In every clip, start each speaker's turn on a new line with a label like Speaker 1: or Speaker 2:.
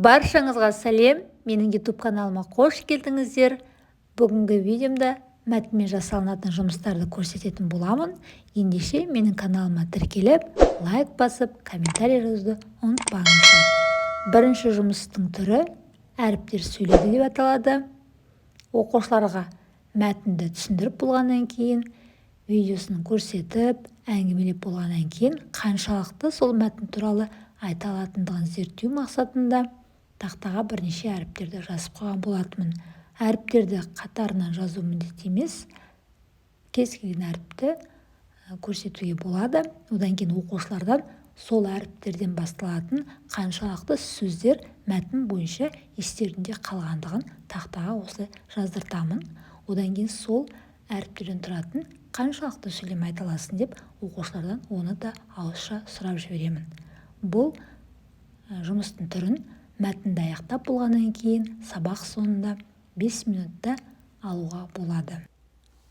Speaker 1: Баршаңызға сәлем, менің YouTube каналыма қош келдіңіздер. Бүгінгі видеомда мәтінмен жасалынатын жұмыстарды көрсететін боламын. Ендеше менің каналыма тіркеліп, лайк басып, комментарий жазуды ұмытпаңыздар. Бірінші жұмыстың түрі әріптер сөйледі деп аталады. Оқушыларға мәтінді түсіндіріп болғаннан кейін, видеосын көрсетіп, әңгімелеп болғаннан кейін, қаншалықты сол мәтін туралы айта алатындығын зерттеу мақсатында тақтаға бірнеше әріптерді жазып қойған болатынмын. Әріптерді қатарынан жазу міндетті емес, кез келген әріпті көрсетуге болады. Одан кейін оқушылардан сол әріптерден басталатын қаншалықты сөздер мәтін бойынша естерінде қалғандығын тақтаға осылай жаздыртамын. Одан кейін сол әріптерден тұратын қаншалықты сөйлем айта аласың деп оқушылардан оны да ауызша сұрап жіберемін. Бұл жұмыстың түрін мәтінді аяқтап болғаннан кейін сабақ соңында 5 минутта алуға болады.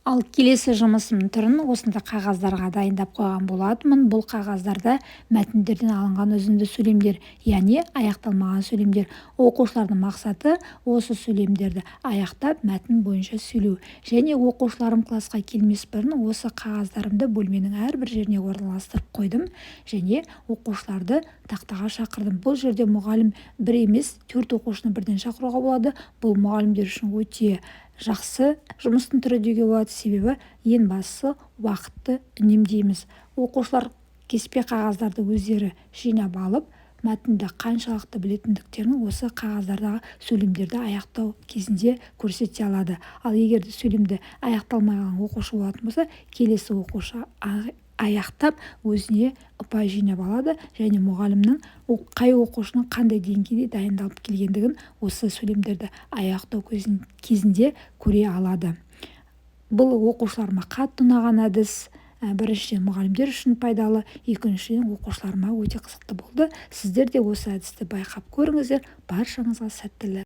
Speaker 1: Ал келесі жұмысымның түрін осында қағаздарға дайындап қойған болатынмын. Бұл қағаздарда мәтіндерден алынған үзінді сөйлемдер, яғни аяқталмаған сөйлемдер. Оқушылардың мақсаты осы сөйлемдерді аяқтап мәтін бойынша сөйлеу. Және оқушыларым класқа келмес бұрын осы қағаздарымды бөлменің әрбір жеріне орналастырып қойдым. Және оқушыларды тақтаға шақырдым. Бұл жерде мұғалім бір емес, 4 оқушыны бірден шақыруға болады. Бұл мұғалімдер үшін өте жақсы жұмыстың түрі деуге болады, себебі ең бастысы уақытты үнемдейміз. Оқушылар кеспе қағаздарды өздері жинап алып, мәтінді қаншалықты білетіндіктерін осы қағаздардағы сөйлемдерді аяқтау кезінде көрсете алады. Ал егер де сөйлемді аяқталмаған оқушы болатын болса, келесі оқушы аяқтап өзіне ұпай жинап алады, және мұғалімнің қай оқушының қандай деңгейде дайындалып келгендігін осы сөйлемдерді аяқтау кезінде көре алады. Бұл оқушыларыма қатты ұнаған әдіс. Біріншіден мұғалімдер үшін пайдалы, екіншіден оқушыларыма өте қызықты болды. Сіздер де осы әдісті байқап көріңіздер. Баршаңызға сәттілік.